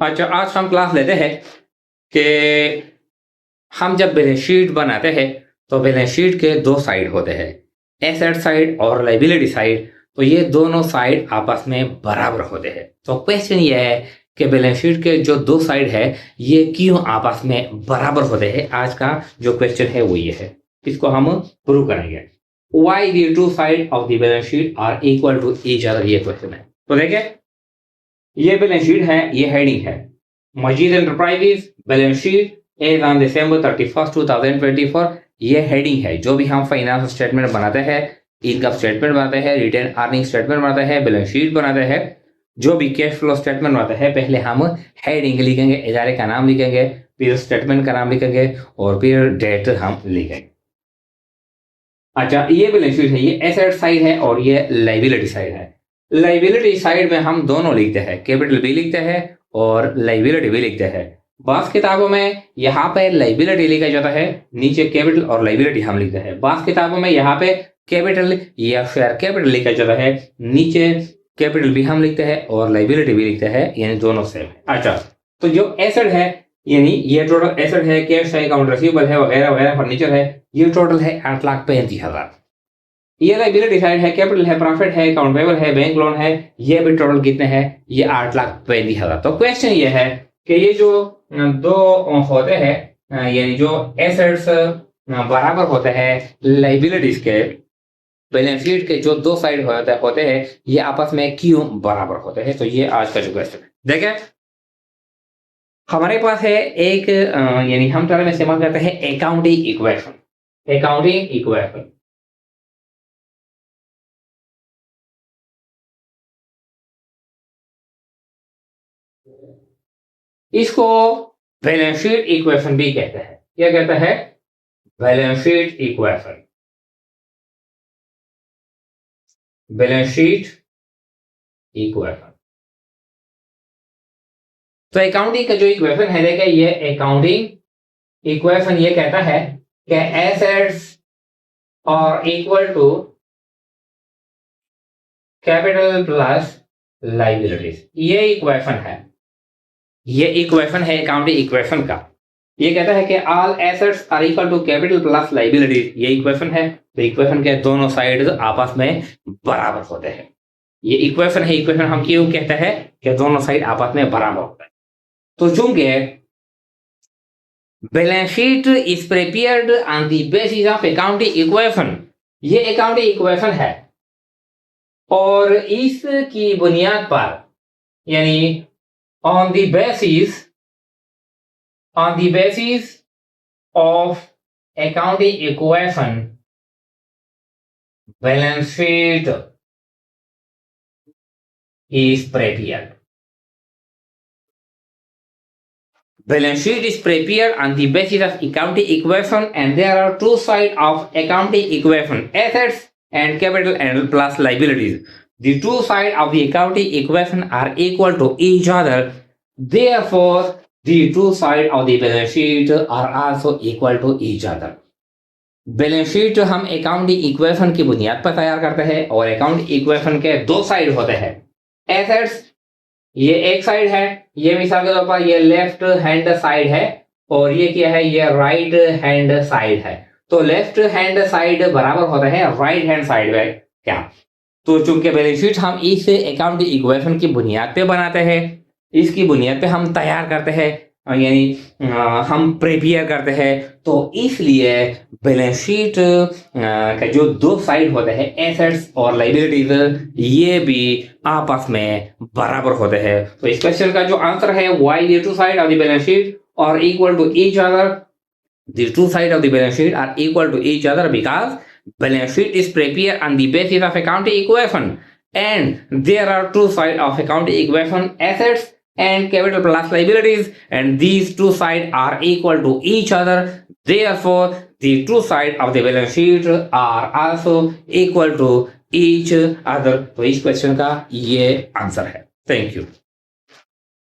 अच्छा, आज हम क्लास लेते हैं कि हम जब बैलेंस शीट बनाते हैं तो बैलेंस शीट के दो साइड होते हैं, एसेट साइड और लायबिलिटी साइड। तो ये दोनों साइड आपस में बराबर होते हैं। तो क्वेश्चन ये है कि बैलेंस शीट के जो दो साइड है ये क्यों आपस में बराबर होते हैं। आज का जो क्वेश्चन है वो ये है, इसको हम प्रूव करेंगे। Why the two side of the balance sheet are equal to each other, ये क्वेश्चन है। तो देखिए, ये बैलेंस शीट है, ये हेडिंग है Majeed enterprises balance sheet as on December 31 2024। ये हेडिंग है। जो भी हम फाइनेंस स्टेटमेंट बनाते हैं, इनकम स्टेटमेंट बनाते हैं, रिटेन अर्निंग स्टेटमेंट बनाते हैं, बैलेंस शीट बनाते हैं, जो भी कैश फ्लो स्टेटमेंट बनाते हैं, पहले हम हेडिंग लिखेंगे, इदारे का नाम लिखेंगे, फिर स्टेटमेंट का नाम लिखेंगे और फिर डेट हम लिखेंगे। अच्छा, ये बैलेंस शीट है, ये एसेट साइड है और ये लायबिलिटी साइड है। लायबिलिटी साइड में हम दोनों लिखते हैं, कैपिटल भी लिखते हैं और लायबिलिटी भी लिखते हैं। बास किताबों में यहाँ पे लायबिलिटी लिखा जाता है, नीचे कैपिटल और लायबिलिटी हम लिखते हैं। बास किताबों में यहाँ पे कैपिटल या शेयर कैपिटल लिखा जाता है, नीचे कैपिटल भी हम लिखते हैं और लायबिलिटी भी लिखते हैं, यानी दोनों सेम है। अच्छा, तो जो एसेट है, यानी ये टोटल एसेट है, कैश है, अकाउंट रिसीवेबल है, वगैरह वगैरह, फर्नीचर है, ये टोटल है 8,35,000। ये लायबिलिटी साइड है, कैपिटल है, प्रॉफिट है, अकाउंट पेबल है, बैंक लोन है, ये भी टोटल कितने हैं, ये 8,35,000। तो क्वेश्चन ये है कि ये जो दो होते हैं, यानी जो एसेट्स बराबर होते हैं लायबिलिटीज के, बैलेंस शीट के जो दो साइड होते हैं, ये आपस में क्यों बराबर होते हैं। तो ये आज का जो क्वेश्चन है, देखिए हमारे पास है एक यानी हम टर्म में इस्तेमाल करते हैं अकाउंटिंग इक्वेशन। अकाउंटिंग इक्वेशन इसको बैलेंस शीट इक्वेशन भी कहते हैं। क्या कहता है? Balance sheet equation. Balance sheet equation. तो अकाउंटिंग का जो इक्वेशन है, देखिए ये अकाउंटिंग इक्वेशन ये कहता है कि एसेट्स और equal to capital plus liabilities. ये इक्वेशन है, ये इक्वेशन है अकाउंटिंग इक्वेशन का। ये कहता है कि all assets are equal to capital plus liabilities. ये इक्वेशन है। तो इक्वेशन के दोनों साइड आपस में बराबर होते हैं। ये इक्वेशन है। इक्वेशन हम क्यों कहते हैं कि दोनों साइड आपस में बराबर होते हैं। तो चूंकि balance sheet is prepared on the basis of accounting equation, ये अकाउंटिंग इक्वेशन है और इसकी बुनियाद पर, यानी on the basis of accounting equation, balance sheet is prepared. Balance sheet is prepared on the basis of accounting equation, and there are two sides of accounting equation: assets and capital and plus liabilities. The two sides of the accounting equation are equal to each other. Therefore, the two sides of the balance sheet are also equal to each other. Balance sheet हम accounting equation की बुनियाद पर तैयार करते हैं और accounting equation के दो साइड होते हैं। एसेट्स ये एक साइड है, ये मिसाल के तौर पर ये लेफ्ट हैंड साइड है और ये क्या है, ये राइट हैंड साइड है। तो लेफ्ट हैंड साइड बराबर होता है राइट हैंड साइड में क्या। तो चूंकि बैलेंस शीट हम इस अकाउंटिंग इक्वेशन की बुनियाद पे बनाते हैं, इसकी बुनियाद पे हम तैयार करते हैं, यानी हम प्रिपेयर करते हैं, तो इसलिए बैलेंस शीट का जो दो साइड होते हैं एसेट्स और लायबिलिटीज, ये भी आपस में बराबर होते हैं। तो इस क्वेश्चन का जो आंसर है, why the two side of the balance sheet are equal to each other, the two side of the balance sheet are equal to each other because balance sheet is prepared on the basis of accounting equation, and there are two sides of accounting equation: assets and capital plus liabilities, and these two sides are equal to each other. Therefore, the two sides of the balance sheet are also equal to each other. तो इस question का ये answer है। Thank you.